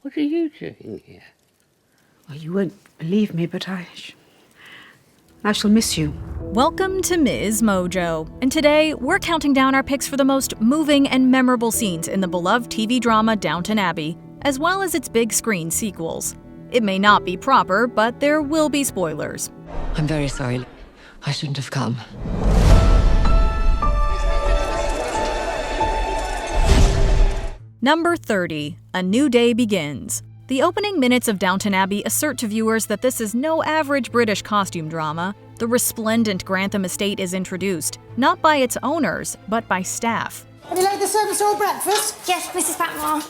What are you doing here? Well, you won't believe me, but I shall miss you. Welcome to Ms. Mojo, and today we're counting down our picks for the most moving and memorable scenes in the beloved TV drama Downton Abbey, as well as its big screen sequels. It may not be proper, but there will be spoilers. I'm very sorry. I shouldn't have come. Number 30, A New Day Begins. The opening minutes of Downton Abbey assert to viewers that this is no average British costume drama. The resplendent Grantham estate is introduced, not by its owners, but by staff. Have you laid the servants all breakfast? Yes, Mrs. Patmore.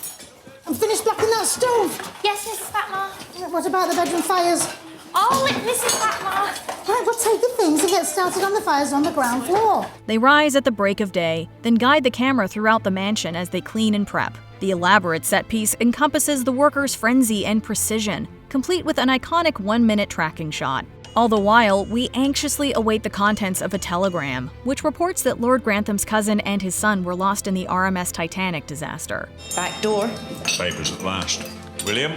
And finished blacking that stove? Yes, Mrs. Patmore. What about the bedroom fires? All lit, Mrs. Patmore. Right, well, take the things and get started on the fires on the ground floor. They rise at the break of day, then guide the camera throughout the mansion as they clean and prep. The elaborate set piece encompasses the workers' frenzy and precision, complete with an iconic 1-minute tracking shot. All the while, we anxiously await the contents of a telegram, which reports that Lord Grantham's cousin and his son were lost in the RMS Titanic disaster. Back door. Papers at last. William?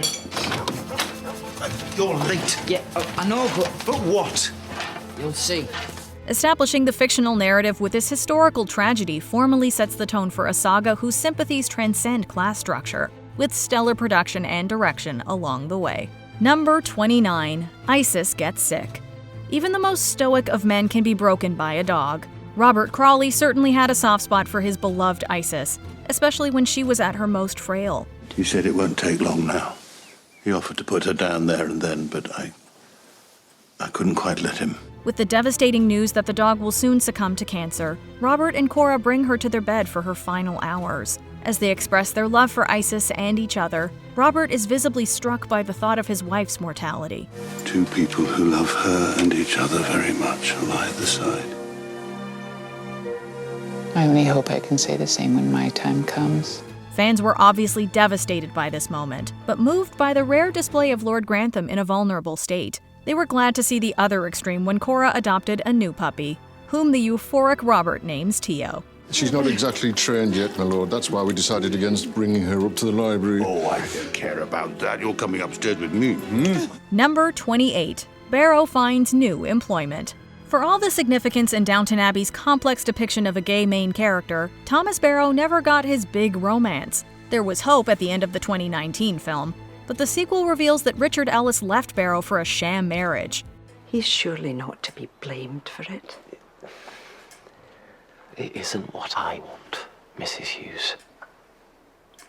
You're late. Yeah, I know, But what? you'll see. Establishing the fictional narrative with this historical tragedy formally sets the tone for a saga whose sympathies transcend class structure, with stellar production and direction along the way. Number 29, Isis Gets Sick. Even the most stoic of men can be broken by a dog. Robert Crawley certainly had a soft spot for his beloved Isis, especially when she was at her most frail. He said it won't take long now. He offered to put her down there and then, but I couldn't quite let him. With the devastating news that the dog will soon succumb to cancer, Robert and Cora bring her to their bed for her final hours. As they express their love for Isis and each other, Robert is visibly struck by the thought of his wife's mortality. Two people who love her and each other very much lie at the side. I only hope I can say the same when my time comes. Fans were obviously devastated by this moment, but moved by the rare display of Lord Grantham in a vulnerable state. They were glad to see the other extreme when Cora adopted a new puppy, whom the euphoric Robert names Tio. She's not exactly trained yet, my lord. That's why we decided against bringing her up to the library. Oh, I don't care about that. You're coming upstairs with me. Number 28. Barrow finds new employment. For all the significance in Downton Abbey's complex depiction of a gay main character, Thomas Barrow never got his big romance. There was hope at the end of the 2019 film, but the sequel reveals that Richard Ellis left Barrow for a sham marriage. He's surely not to be blamed for it. It isn't what I want, Mrs. Hughes.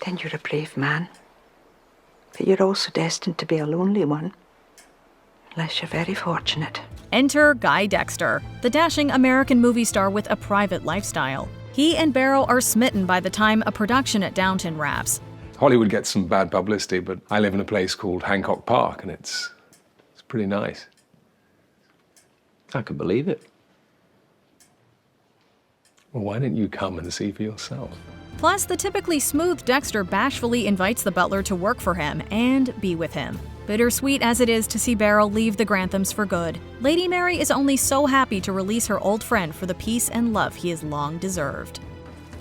Then you're a brave man. But you're also destined to be a lonely one. Unless you're very fortunate. Enter Guy Dexter, the dashing American movie star with a private lifestyle. He and Barrow are smitten by the time a production at Downton wraps. Hollywood gets some bad publicity, but I live in a place called Hancock Park, and it's pretty nice. I can believe it. Well, why didn't you come and see for yourself? Plus, the typically smooth Dexter bashfully invites the butler to work for him and be with him. Bittersweet as it is to see Barrow leave the Granthams for good, Lady Mary is only so happy to release her old friend for the peace and love he has long deserved.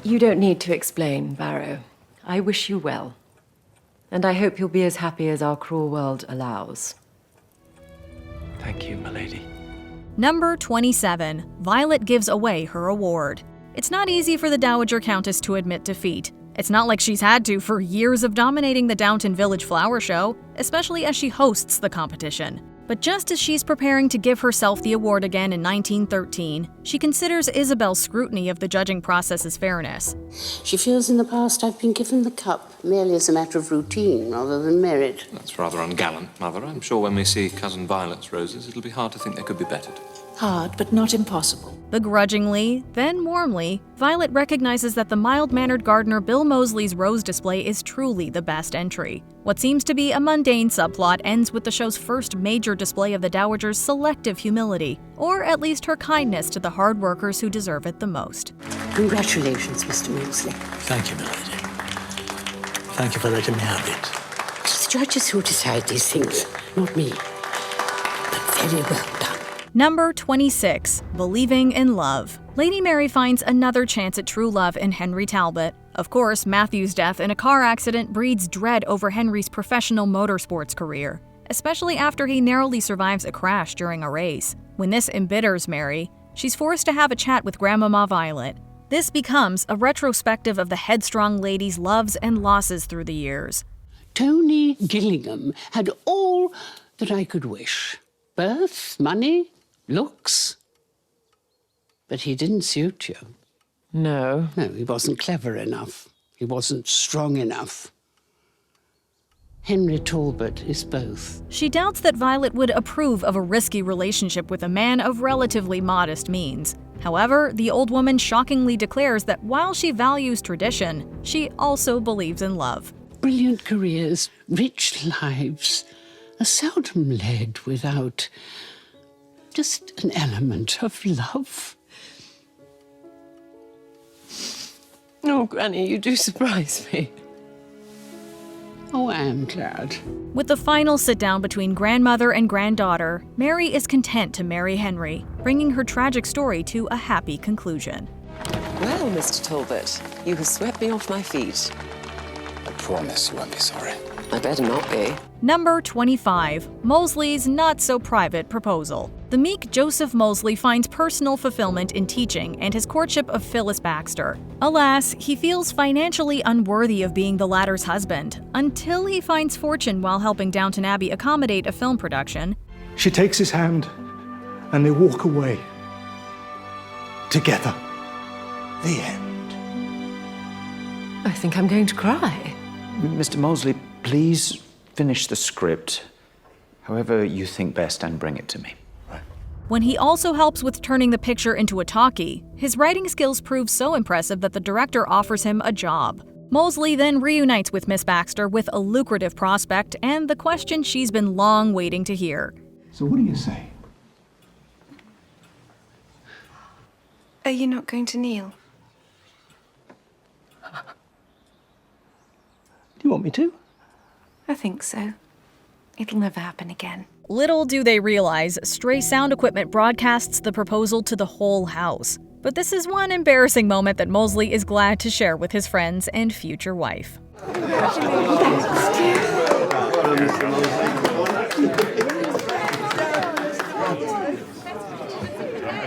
You don't need to explain, Barrow. I wish you well. And I hope you'll be as happy as our cruel world allows. Thank you, my lady. Number 27. Violet gives away her award. It's not easy for the Dowager Countess to admit defeat. It's not like she's had to for years of dominating the Downton Village Flower Show, especially as she hosts the competition. But just as she's preparing to give herself the award again in 1913, she considers Isabel's scrutiny of the judging process's fairness. She feels in the past I've been given the cup merely as a matter of routine rather than merit. That's rather ungallant, Mother. I'm sure when we see Cousin Violet's roses, it'll be hard to think they could be bettered. Hard, but not impossible. Begrudgingly, then warmly, Violet recognizes that the mild-mannered gardener Bill Mosley's rose display is truly the best entry. What seems to be a mundane subplot ends with the show's first major display of the Dowager's selective humility, or at least her kindness to the hard workers who deserve it the most. Congratulations, Mr. Mosley. Thank you, milady. Thank you for letting me have it. It's the judges who decide these things, not me. But very well done. Number 26. Believing in Love. Lady Mary finds another chance at true love in Henry Talbot, Of course, Matthew's death in a car accident breeds dread over Henry's professional motorsports career, especially after he narrowly survives a crash during a race. When this embitters Mary, she's forced to have a chat with Grandmama Violet. This becomes a retrospective of the headstrong lady's loves and losses through the years. Tony Gillingham had all that I could wish. Birth, money, looks. But he didn't suit you. No. No, he wasn't clever enough. He wasn't strong enough. Henry Talbot is both. She doubts that Violet would approve of a risky relationship with a man of relatively modest means. However, the old woman shockingly declares that while she values tradition, she also believes in love. Brilliant careers, rich lives, are seldom led without just an element of love. Oh, Granny, you do surprise me. Oh, I am glad. With the final sit-down between grandmother and granddaughter, Mary is content to marry Henry, bringing her tragic story to a happy conclusion. Well, Mr. Talbot, you have swept me off my feet. I promise you won't be sorry. I better not be. Number 25, Mosley's not-so-private proposal. The meek Joseph Mosley finds personal fulfillment in teaching and his courtship of Phyllis Baxter. Alas, he feels financially unworthy of being the latter's husband, until he finds fortune while helping Downton Abbey accommodate a film production. She takes his hand, and they walk away. Together. The end. I think I'm going to cry. Mr. Mosley, please finish the script however you think best and bring it to me. When he also helps with turning the picture into a talkie, his writing skills prove so impressive that the director offers him a job. Mosley then reunites with Miss Baxter with a lucrative prospect and the question she's been long waiting to hear. So what do you say? Are you not going to kneel? Do you want me to? I think so. It'll never happen again. Little do they realize, stray sound equipment broadcasts the proposal to the whole house. But this is one embarrassing moment that Mosley is glad to share with his friends and future wife.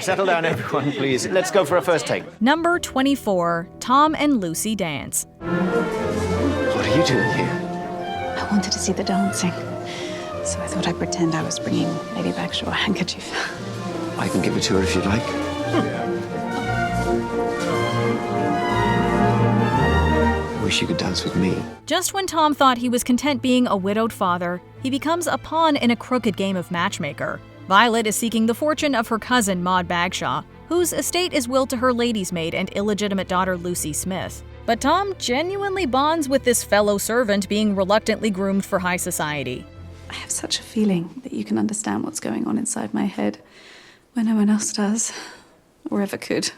Settle down, everyone, please. Let's go for a first take. Number 24, Tom and Lucy dance. What are you doing here? I wanted to see the dancing, so I thought I'd pretend I was bringing Lady Baxter a handkerchief. I can give it to her if you'd like. I wish you could dance with me. Just when Tom thought he was content being a widowed father, he becomes a pawn in a crooked game of matchmaker. Violet is seeking the fortune of her cousin Maud Bagshaw, whose estate is willed to her lady's maid and illegitimate daughter Lucy Smith. But Tom genuinely bonds with this fellow servant being reluctantly groomed for high society. I have such a feeling that you can understand what's going on inside my head when no one else does, or ever could.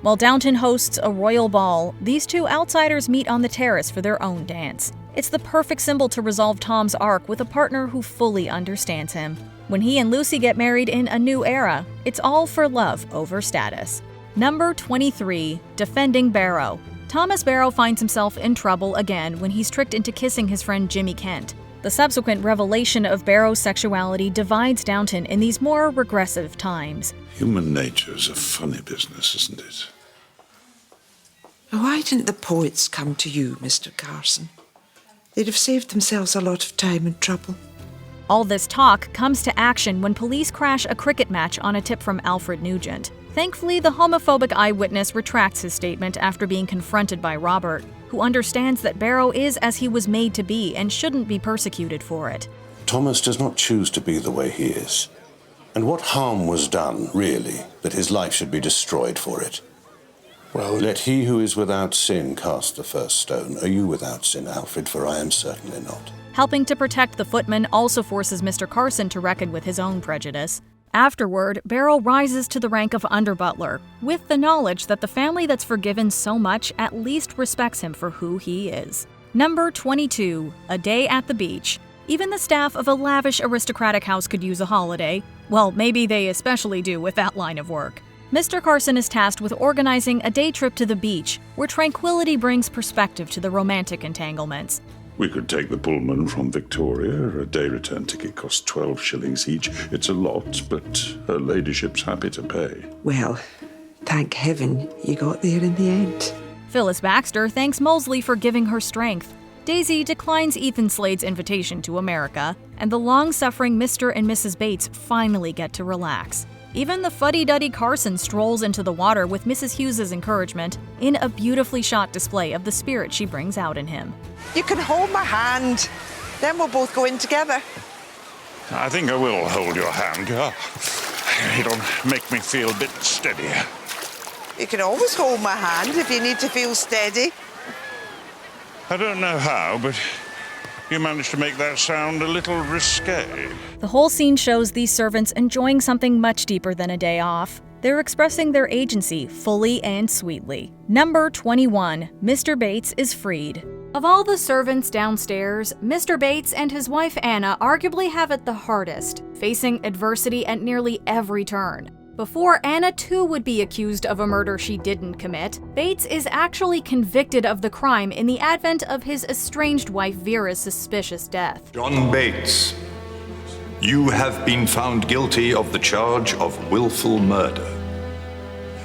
While Downton hosts a royal ball, these two outsiders meet on the terrace for their own dance. It's the perfect symbol to resolve Tom's arc with a partner who fully understands him. When he and Lucy get married in a new era, it's all for love over status. Number 23, Defending Barrow. Thomas Barrow finds himself in trouble again when he's tricked into kissing his friend Jimmy Kent. The subsequent revelation of Barrow's sexuality divides Downton in these more regressive times. Human nature is a funny business, isn't it? Why didn't the poets come to you, Mr. Carson? They'd have saved themselves a lot of time and trouble. All this talk comes to action when police crash a cricket match on a tip from Alfred Nugent. Thankfully, the homophobic eyewitness retracts his statement after being confronted by Robert, who understands that Barrow is as he was made to be and shouldn't be persecuted for it. Thomas does not choose to be the way he is. And what harm was done, really, that his life should be destroyed for it? Well, let he who is without sin cast the first stone. Are you without sin, Alfred? For I am certainly not. Helping to protect the footman also forces Mr. Carson to reckon with his own prejudice. Afterward, Barrow rises to the rank of underbutler, with the knowledge that the family that's forgiven so much at least respects him for who he is. Number 22, A Day at the Beach. Even the staff of a lavish aristocratic house could use a holiday. Well, maybe they especially do with that line of work. Mr. Carson is tasked with organizing a day trip to the beach, where tranquility brings perspective to the romantic entanglements. We could take the Pullman from Victoria. A day return ticket costs 12 shillings each. It's a lot, but her ladyship's happy to pay. Well, thank heaven you got there in the end. Phyllis Baxter thanks Mosley for giving her strength. Daisy declines Ethan Slade's invitation to America, and the long-suffering Mr. and Mrs. Bates finally get to relax. Even the fuddy-duddy Carson strolls into the water with Mrs. Hughes's encouragement in a beautifully shot display of the spirit she brings out in him. You can hold my hand. Then we'll both go in together. I think I will hold your hand. It'll make me feel a bit steadier. You can always hold my hand if you need to feel steady. I don't know how, but you managed to make that sound a little risque. The whole scene shows these servants enjoying something much deeper than a day off. They're expressing their agency fully and sweetly. Number 21, Mr. Bates is freed. Of all the servants downstairs, Mr. Bates and his wife Anna arguably have it the hardest, facing adversity at nearly every turn. Before Anna too would be accused of a murder she didn't commit, Bates is actually convicted of the crime in the advent of his estranged wife Vera's suspicious death. John Bates, you have been found guilty of the charge of willful murder.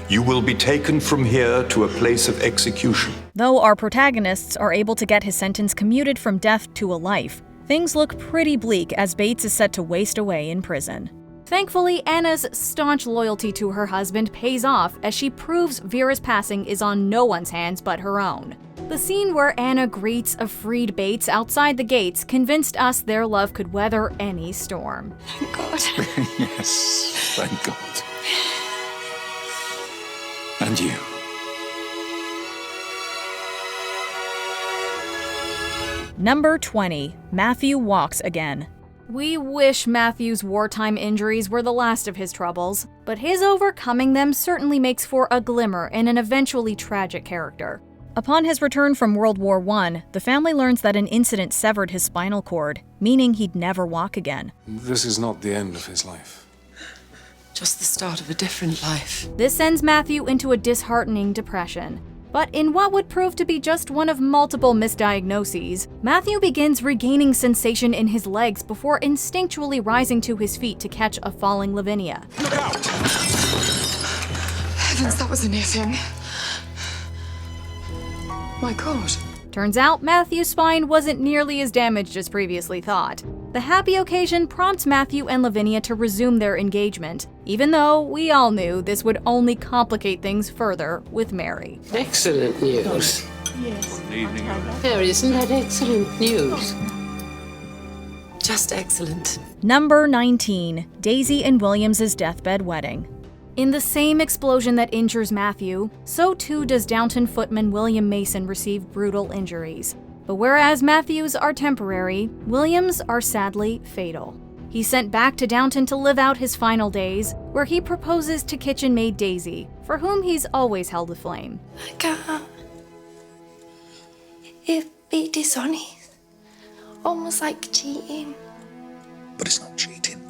You will be taken from here to a place of execution. Though our protagonists are able to get his sentence commuted from death to a life, things look pretty bleak as Bates is set to waste away in prison. Thankfully, Anna's staunch loyalty to her husband pays off as she proves Vera's passing is on no one's hands but her own. The scene where Anna greets a freed Bates outside the gates convinced us their love could weather any storm. Thank God. Yes, thank God. And you. Number 20, Matthew walks again. We wish Matthew's wartime injuries were the last of his troubles, but his overcoming them certainly makes for a glimmer in an eventually tragic character. Upon his return from World War I, the family learns that an incident severed his spinal cord, meaning he'd never walk again. This is not the end of his life. Just the start of a different life. This sends Matthew into a disheartening depression. But in what would prove to be just one of multiple misdiagnoses, Matthew begins regaining sensation in his legs before instinctually rising to his feet to catch a falling Lavinia. Look out! Heavens, that was a near thing. My God. Turns out Matthew's spine wasn't nearly as damaged as previously thought. The happy occasion prompts Matthew and Lavinia to resume their engagement, even though we all knew this would only complicate things further with Mary. Excellent news. Yes. Mary, isn't that excellent news? Just excellent. Number 19, Daisy and Williams's deathbed wedding. In the same explosion that injures Matthew, so too does Downton footman William Mason receive brutal injuries. But whereas Matthew's are temporary, William's are sadly fatal. He's sent back to Downton to live out his final days, where he proposes to kitchen maid Daisy, for whom he's always held a flame. I can't. It'd be dishonest. Almost like cheating. But it's not cheating.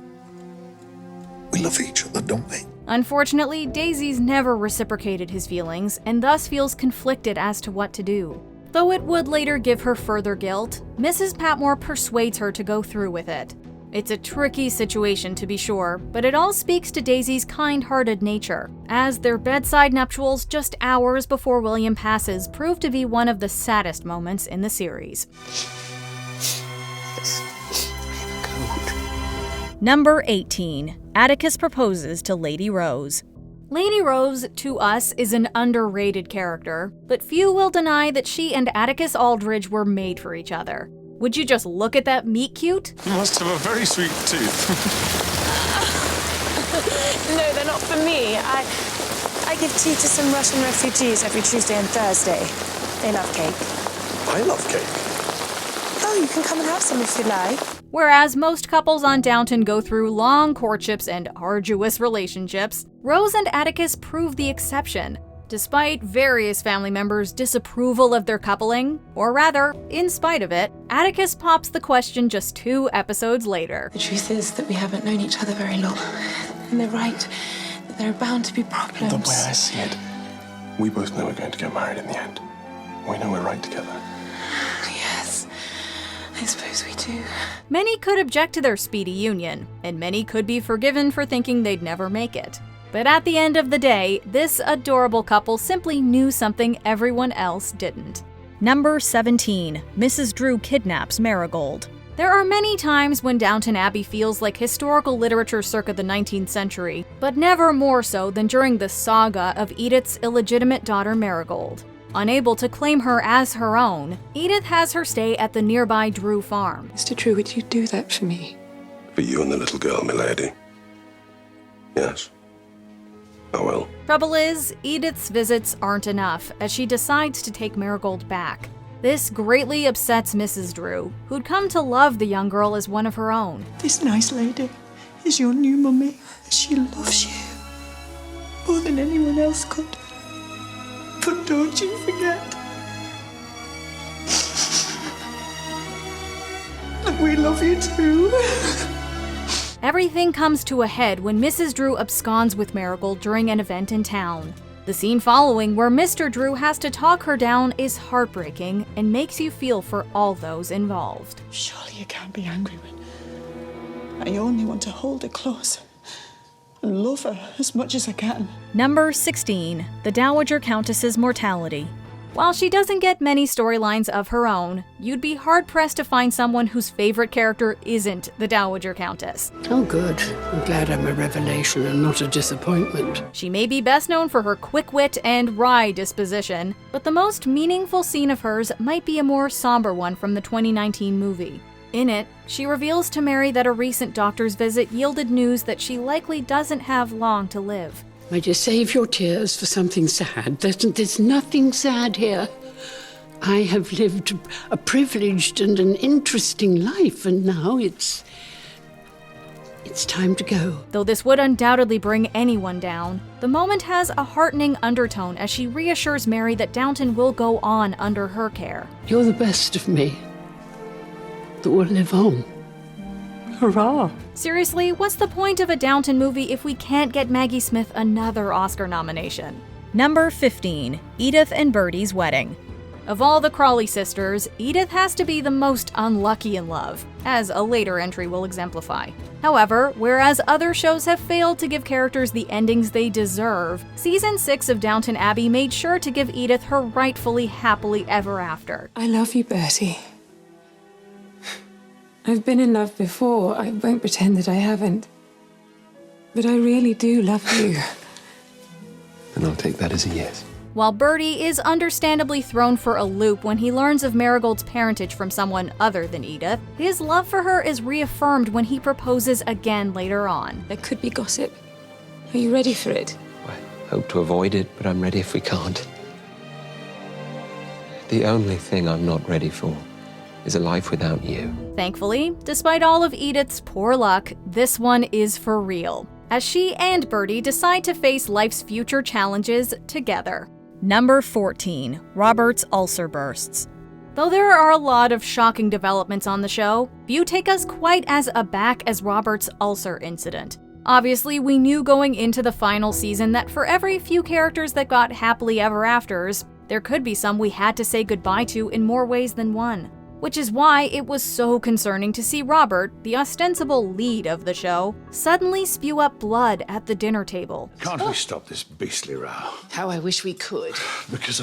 We love each other, don't we? Unfortunately, Daisy's never reciprocated his feelings, and thus feels conflicted as to what to do. Though it would later give her further guilt, Mrs. Patmore persuades her to go through with it. It's a tricky situation to be sure, but it all speaks to Daisy's kind-hearted nature, as their bedside nuptials just hours before William passes prove to be one of the saddest moments in the series. Number 18, Atticus proposes to Lady Rose. Lady Rose, to us, is an underrated character, but few will deny that she and Atticus Aldridge were made for each other. Would you just look at that meet-cute? You must have a very sweet tooth. No, they're not for me. I give tea to some Russian refugees every Tuesday and Thursday. They love cake. I love cake. Oh, you can come and have some if you like. Whereas most couples on Downton go through long courtships and arduous relationships, Rose and Atticus prove the exception. Despite various family members' disapproval of their coupling, or rather, in spite of it, Atticus pops the question just 2 episodes later. The truth is that we haven't known each other very long. And they're right. There are bound to be problems. The way I see it, we both know we're going to get married in the end. We know we're right together. Yes, I suppose we do. Many could object to their speedy union, and many could be forgiven for thinking they'd never make it. But at the end of the day, this adorable couple simply knew something everyone else didn't. Number 17. Mrs. Drew kidnaps Marigold. There are many times when Downton Abbey feels like historical literature circa the 19th century, but never more so than during the saga of Edith's illegitimate daughter Marigold. Unable to claim her as her own, Edith has her stay at the nearby Drew farm. Mr. Drew, would you do that for me? For you and the little girl, milady. Yes. I will. Trouble is, Edith's visits aren't enough, as she decides to take Marigold back. This greatly upsets Mrs. Drew, who'd come to love the young girl as one of her own. This nice lady is your new mummy. She loves you more than anyone else could. But don't you forget that we love you too. Everything comes to a head when Mrs. Drew absconds with Marigold during an event in town. The scene following, where Mr. Drew has to talk her down, is heartbreaking and makes you feel for all those involved. Surely you can't be angry when I only want to hold her close and love her as much as I can. Number 16. The Dowager Countess's mortality. While she doesn't get many storylines of her own, you'd be hard-pressed to find someone whose favorite character isn't the Dowager Countess. Oh, good. I'm glad I'm a revelation and not a disappointment. She may be best known for her quick wit and wry disposition, but the most meaningful scene of hers might be a more somber one from the 2019 movie. In it, she reveals to Mary that a recent doctor's visit yielded news that she likely doesn't have long to live. May you save your tears for something sad. There's nothing sad here. I have lived a privileged and an interesting life, and now it's time to go. Though this would undoubtedly bring anyone down, the moment has a heartening undertone as she reassures Mary that Downton will go on under her care. You're the best of me that will live on. Hurrah! Seriously, what's the point of a Downton movie if we can't get Maggie Smith another Oscar nomination? Number 15. Edith and Bertie's wedding. Of all the Crawley sisters, Edith has to be the most unlucky in love, as a later entry will exemplify. However, whereas other shows have failed to give characters the endings they deserve, Season 6 of Downton Abbey made sure to give Edith her rightfully happily ever after. I love you, Bertie. I've been in love before. I won't pretend that I haven't. But I really do love you. And I'll take that as a yes. While Bertie is understandably thrown for a loop when he learns of Marigold's parentage from someone other than Edith, his love for her is reaffirmed when he proposes again later on. There could be gossip. Are you ready for it? I hope to avoid it, but I'm ready if we can't. The only thing I'm not ready for is a life without you. Thankfully, despite all of Edith's poor luck, this one is for real, as she and Bertie decide to face life's future challenges together. Number 14. Robert's ulcer bursts. Though there are a lot of shocking developments on the show, few take us quite as aback as Robert's ulcer incident. Obviously, we knew going into the final season that for every few characters that got happily ever afters, there could be some we had to say goodbye to in more ways than one. Which is why it was so concerning to see Robert, the ostensible lead of the show, suddenly spew up blood at the dinner table. Can't we stop this beastly row? How I wish we could. Because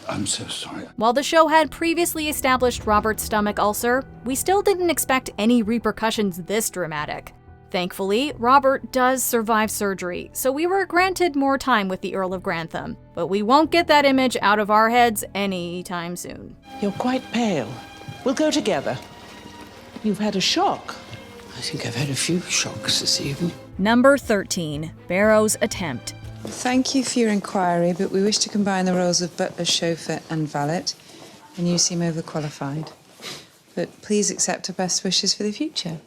I'm so sorry. While the show had previously established Robert's stomach ulcer, we still didn't expect any repercussions this dramatic. Thankfully, Robert does survive surgery, so we were granted more time with the Earl of Grantham. But we won't get that image out of our heads anytime soon. You're quite pale. We'll go together. You've had a shock. I think I've had a few shocks this evening. Number 13. Barrow's attempt. Thank you for your inquiry, but we wish to combine the roles of butler, chauffeur and valet, and you seem overqualified. But please accept our best wishes for the future.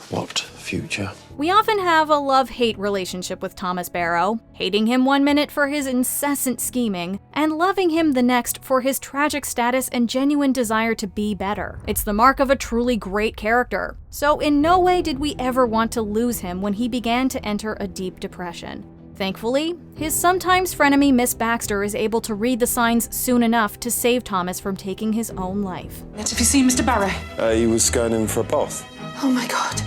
What future. We often have a love-hate relationship with Thomas Barrow, hating him one minute for his incessant scheming, and loving him the next for his tragic status and genuine desire to be better. It's the mark of a truly great character. So in no way did we ever want to lose him when he began to enter a deep depression. Thankfully, his sometimes frenemy Miss Baxter is able to read the signs soon enough to save Thomas from taking his own life. Have you seen Mr. Barrow? He was going in for a bath. Oh my God.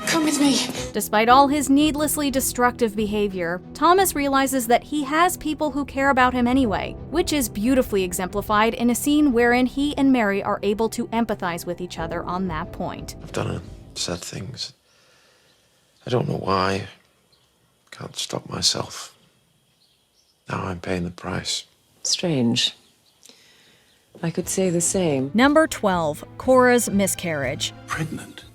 Come with me. Despite all his needlessly destructive behavior, Thomas realizes that he has people who care about him anyway, which is beautifully exemplified in a scene wherein he and Mary are able to empathize with each other on that point. I've done sad things. I don't know why. Can't stop myself. Now I'm paying the price. Strange. I could say the same. Number 12, Cora's miscarriage. Pregnant?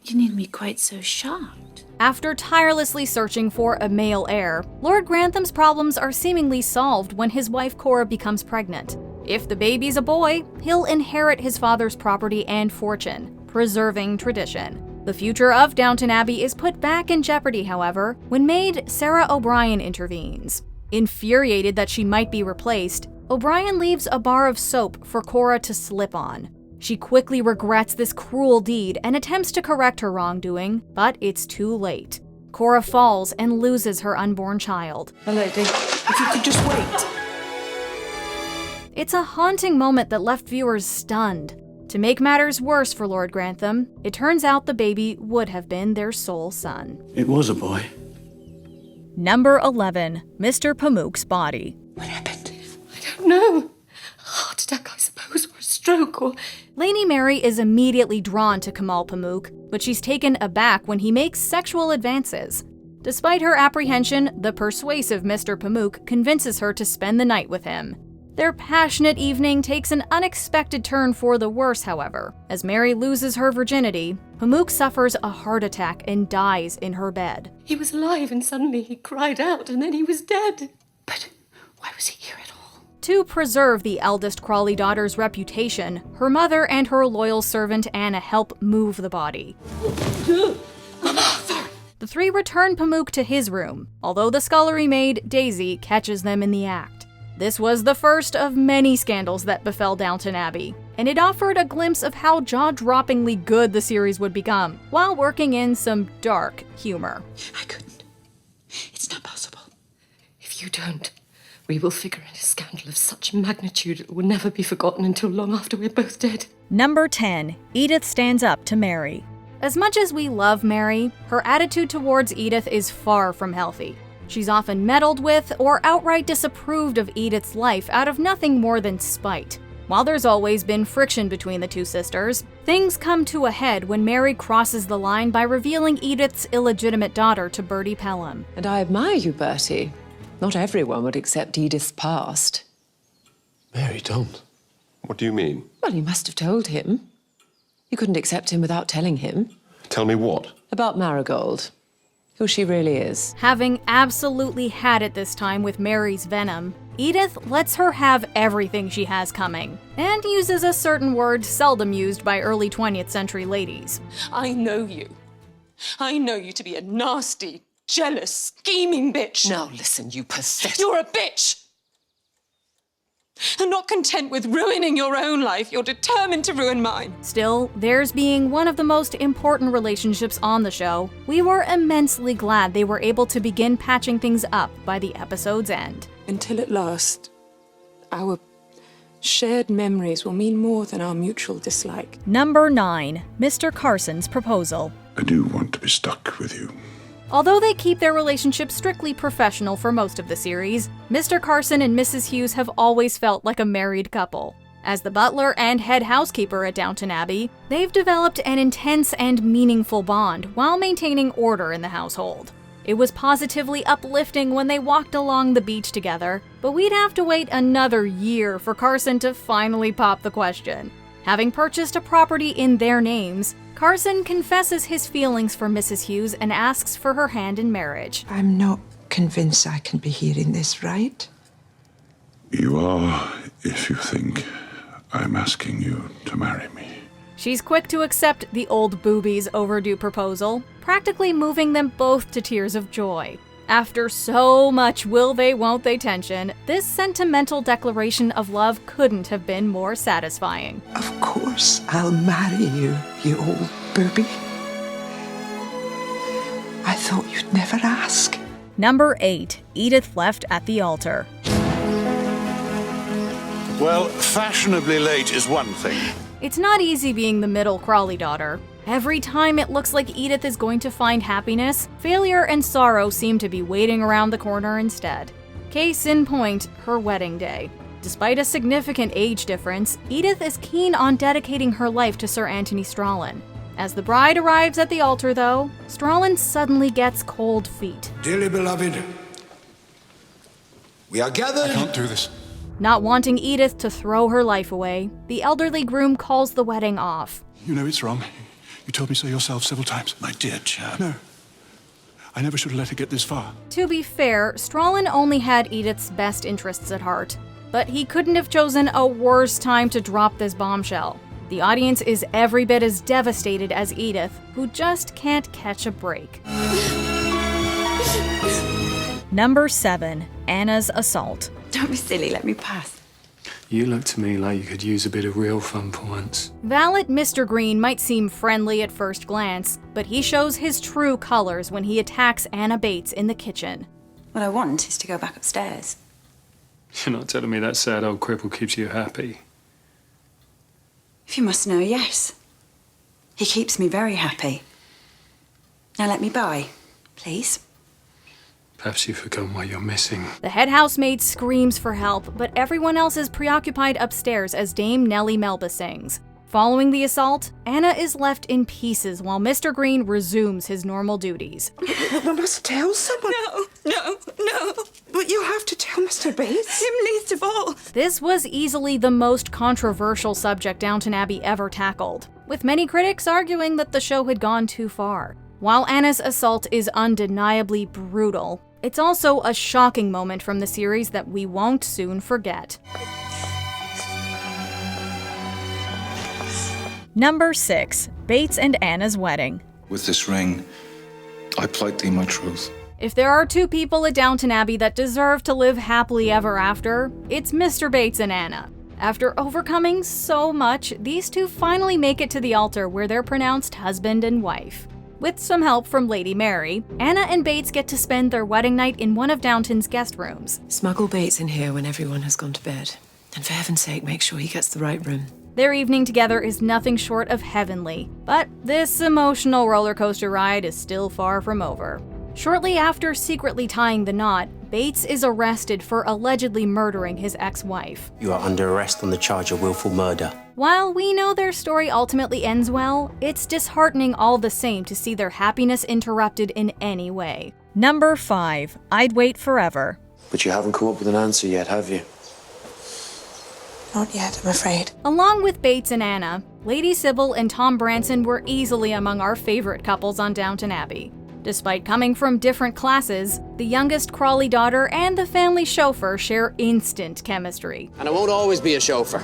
You need me quite so shocked. After tirelessly searching for a male heir, Lord Grantham's problems are seemingly solved when his wife Cora becomes pregnant. If the baby's a boy, he'll inherit his father's property and fortune, preserving tradition. The future of Downton Abbey is put back in jeopardy, however, when maid Sarah O'Brien intervenes. Infuriated that she might be replaced, O'Brien leaves a bar of soap for Cora to slip on. She quickly regrets this cruel deed and attempts to correct her wrongdoing, but it's too late. Cora falls and loses her unborn child. Lady, if you could just wait. It's a haunting moment that left viewers stunned. To make matters worse for Lord Grantham, it turns out the baby would have been their sole son. It was a boy. Number 11, Mr. Pamuk's body. What happened? I don't know. Heart attack, I suppose, or a stroke, or... Lady Mary is immediately drawn to Kamal Pamuk, but she's taken aback when he makes sexual advances. Despite her apprehension, the persuasive Mr. Pamuk convinces her to spend the night with him. Their passionate evening takes an unexpected turn for the worse, however. As Mary loses her virginity, Pamuk suffers a heart attack and dies in her bed. He was alive and suddenly he cried out and then he was dead. But why was he here at all? To preserve the eldest Crawley daughter's reputation, her mother and her loyal servant Anna help move the body. The three return Pamuk to his room, although the scullery maid, Daisy, catches them in the act. This was the first of many scandals that befell Downton Abbey, and it offered a glimpse of how jaw-droppingly good the series would become, while working in some dark humor. I couldn't. It's not possible. If you don't, we will figure in a scandal of such magnitude it will never be forgotten until long after we're both dead. Number 10, Edith stands up to Mary. As much as we love Mary, her attitude towards Edith is far from healthy. She's often meddled with or outright disapproved of Edith's life out of nothing more than spite. While there's always been friction between the two sisters, things come to a head when Mary crosses the line by revealing Edith's illegitimate daughter to Bertie Pelham. And I admire you, Bertie. Not everyone would accept Edith's past. Mary, don't. What do you mean? Well, you must have told him. You couldn't accept him without telling him. Tell me what? About Marigold. Who she really is. Having absolutely had it this time with Mary's venom, Edith lets her have everything she has coming, and uses a certain word seldom used by early 20th century ladies. I know you. I know you to be a nasty, jealous, scheming bitch. Now listen, you pathetic... You're a bitch! And not content with ruining your own life, you're determined to ruin mine. Still, theirs being one of the most important relationships on the show, we were immensely glad they were able to begin patching things up by the episode's end. Until at last, our shared memories will mean more than our mutual dislike. Number 9, Mr. Carson's proposal. I do want to be stuck with you. Although they keep their relationship strictly professional for most of the series, Mr. Carson and Mrs. Hughes have always felt like a married couple. As the butler and head housekeeper at Downton Abbey, they've developed an intense and meaningful bond while maintaining order in the household. It was positively uplifting when they walked along the beach together, but we'd have to wait another year for Carson to finally pop the question. Having purchased a property in their names, Carson confesses his feelings for Mrs. Hughes and asks for her hand in marriage. I'm not convinced I can be hearing this right. You are, if you think I'm asking you to marry me. She's quick to accept the old boobie's overdue proposal, practically moving them both to tears of joy. After so much will they, won't they tension, this sentimental declaration of love couldn't have been more satisfying. Of course I'll marry you, you old booby. I thought you'd never ask. Number 8. Edith left at the altar. Well, fashionably late is one thing. It's not easy being the middle Crawley daughter. Every time it looks like Edith is going to find happiness, failure and sorrow seem to be waiting around the corner instead. Case in point, her wedding day. Despite a significant age difference, Edith is keen on dedicating her life to Sir Anthony Strachan. As the bride arrives at the altar, though, Strachan suddenly gets cold feet. Dearly beloved, we are gathered. I can't do this. Not wanting Edith to throw her life away, the elderly groom calls the wedding off. You know it's wrong. You told me so yourself several times. My dear chap. No. I never should have let her get this far. To be fair, Strachan only had Edith's best interests at heart, but he couldn't have chosen a worse time to drop this bombshell. The audience is every bit as devastated as Edith, who just can't catch a break. Number 7. Anna's assault. Don't be silly, let me pass. You look to me like you could use a bit of real fun for once. Valet Mr. Green might seem friendly at first glance, but he shows his true colors when he attacks Anna Bates in the kitchen. What I want is to go back upstairs. You're not telling me that sad old cripple keeps you happy? If you must know, yes. He keeps me very happy. Now let me by, please. Perhaps you've forgotten what you're missing. The head housemaid screams for help, but everyone else is preoccupied upstairs as Dame Nellie Melba sings. Following the assault, Anna is left in pieces while Mr. Green resumes his normal duties. We must tell someone. No. But you have to tell Mr. Bates. Him least of all. This was easily the most controversial subject Downton Abbey ever tackled, with many critics arguing that the show had gone too far. While Anna's assault is undeniably brutal, it's also a shocking moment from the series that we won't soon forget. Number 6. Bates and Anna's wedding. With this ring, I plight thee my truth. If there are two people at Downton Abbey that deserve to live happily ever after, it's Mr. Bates and Anna. After overcoming so much, these two finally make it to the altar where they're pronounced husband and wife. With some help from Lady Mary, Anna and Bates get to spend their wedding night in one of Downton's guest rooms. Smuggle Bates in here when everyone has gone to bed. And for heaven's sake, make sure he gets the right room. Their evening together is nothing short of heavenly, but this emotional roller coaster ride is still far from over. Shortly after secretly tying the knot, Bates is arrested for allegedly murdering his ex-wife. You are under arrest on the charge of willful murder. While we know their story ultimately ends well, it's disheartening all the same to see their happiness interrupted in any way. Number 5. I'd Wait Forever. But you haven't come up with an answer yet, have you? Not yet, I'm afraid. Along with Bates and Anna, Lady Sybil and Tom Branson were easily among our favorite couples on Downton Abbey. Despite coming from different classes, the youngest Crawley daughter and the family chauffeur share instant chemistry. And I won't always be a chauffeur.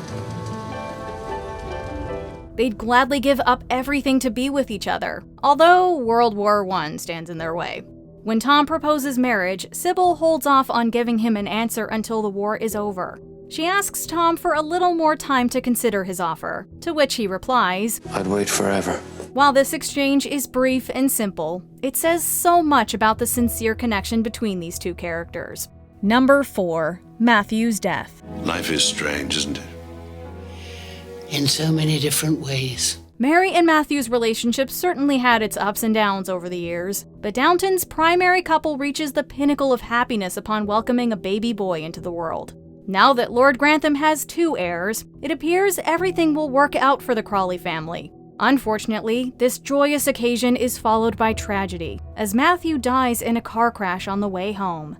They'd gladly give up everything to be with each other, although World War I stands in their way. When Tom proposes marriage, Sybil holds off on giving him an answer until the war is over. She asks Tom for a little more time to consider his offer, to which he replies, I'd wait forever. While this exchange is brief and simple, it says so much about the sincere connection between these two characters. Number 4. Matthew's death. Life is strange, isn't it? In so many different ways. Mary and Matthew's relationship certainly had its ups and downs over the years, but Downton's primary couple reaches the pinnacle of happiness upon welcoming a baby boy into the world. Now that Lord Grantham has 2 heirs, it appears everything will work out for the Crawley family. Unfortunately, this joyous occasion is followed by tragedy, as Matthew dies in a car crash on the way home.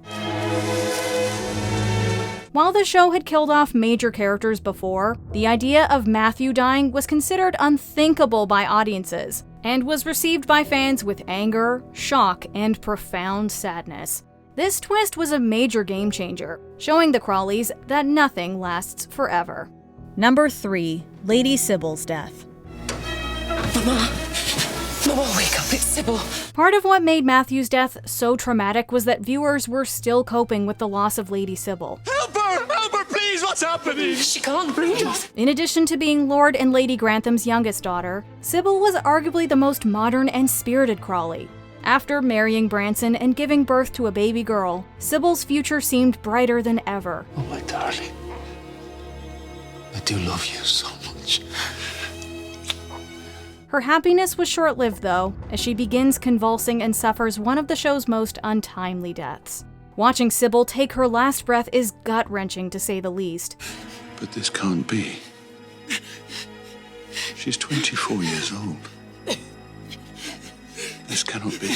While the show had killed off major characters before, the idea of Matthew dying was considered unthinkable by audiences, and was received by fans with anger, shock, and profound sadness. This twist was a major game changer, showing the Crawleys that nothing lasts forever. Number 3. Lady Sybil's death. Mama, wake up, it's Sybil. Part of what made Matthew's death so traumatic was that viewers were still coping with the loss of Lady Sybil. Help her! Help her, please! What's happening? She can't breathe. In addition to being Lord and Lady Grantham's youngest daughter, Sybil was arguably the most modern and spirited Crawley. After marrying Branson and giving birth to a baby girl, Sybil's future seemed brighter than ever. Oh, my darling. I do love you so much. Her happiness was short-lived, though, as she begins convulsing and suffers one of the show's most untimely deaths. Watching Sybil take her last breath is gut-wrenching, to say the least. But this can't be. She's 24 years old. This cannot be.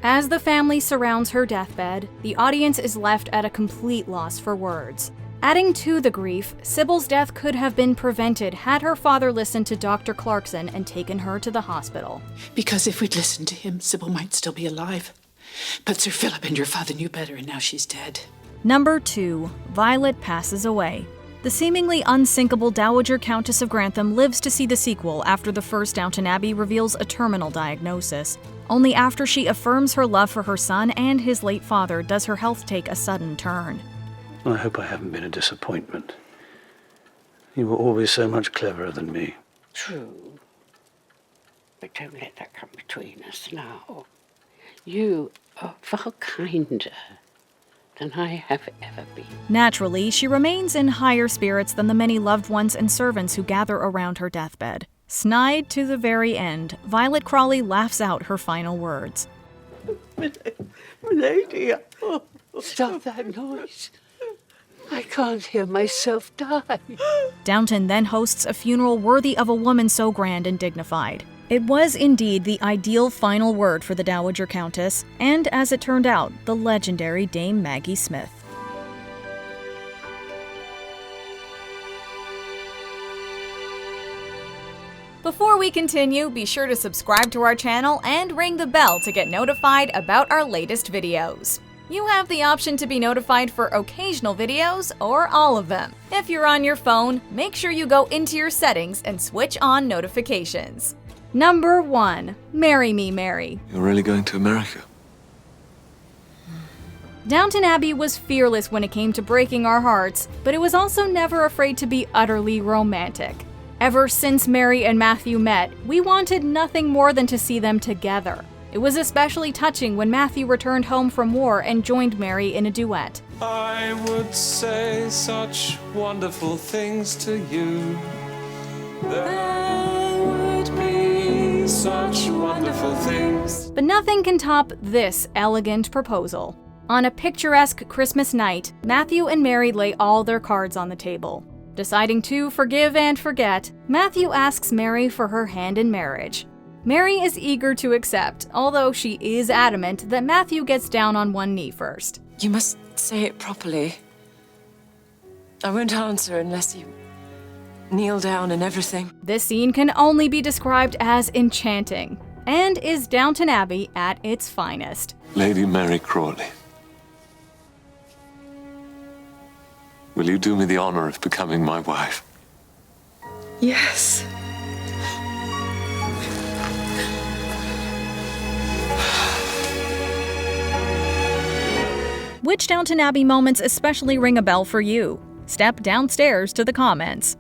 As the family surrounds her deathbed, the audience is left at a complete loss for words. Adding to the grief, Sybil's death could have been prevented had her father listened to Dr. Clarkson and taken her to the hospital. Because if we'd listened to him, Sybil might still be alive. But Sir Philip and your father knew better, and now she's dead. Number 2. Violet passes away. The seemingly unsinkable Dowager Countess of Grantham lives to see the sequel after the first Downton Abbey reveals a terminal diagnosis. Only after she affirms her love for her son and his late father does her health take a sudden turn. I hope I haven't been a disappointment. You were always so much cleverer than me. True. But don't let that come between us now. You are far kinder than I have ever been. Naturally, she remains in higher spirits than the many loved ones and servants who gather around her deathbed. Snide to the very end, Violet Crawley laughs out her final words. Lady, stop that noise. I can't hear myself die. Downton then hosts a funeral worthy of a woman so grand and dignified. It was indeed the ideal final word for the Dowager Countess, and as it turned out, the legendary Dame Maggie Smith. Before we continue, be sure to subscribe to our channel and ring the bell to get notified about our latest videos. You have the option to be notified for occasional videos or all of them. If you're on your phone, make sure you go into your settings and switch on notifications. Number 1. Marry Me, Mary. You're really going to America? Downton Abbey was fearless when it came to breaking our hearts, but it was also never afraid to be utterly romantic. Ever since Mary and Matthew met, we wanted nothing more than to see them together. It was especially touching when Matthew returned home from war and joined Mary in a duet. I would say such wonderful things to you. There would be such wonderful things. But nothing can top this elegant proposal. On a picturesque Christmas night, Matthew and Mary lay all their cards on the table. Deciding to forgive and forget, Matthew asks Mary for her hand in marriage. Mary is eager to accept, although she is adamant that Matthew gets down on one knee first. You must say it properly. I won't answer unless you kneel down and everything. This scene can only be described as enchanting, and is Downton Abbey at its finest. Lady Mary Crawley, will you do me the honor of becoming my wife? Yes. Which Downton Abbey moments especially ring a bell for you? Step downstairs to the comments.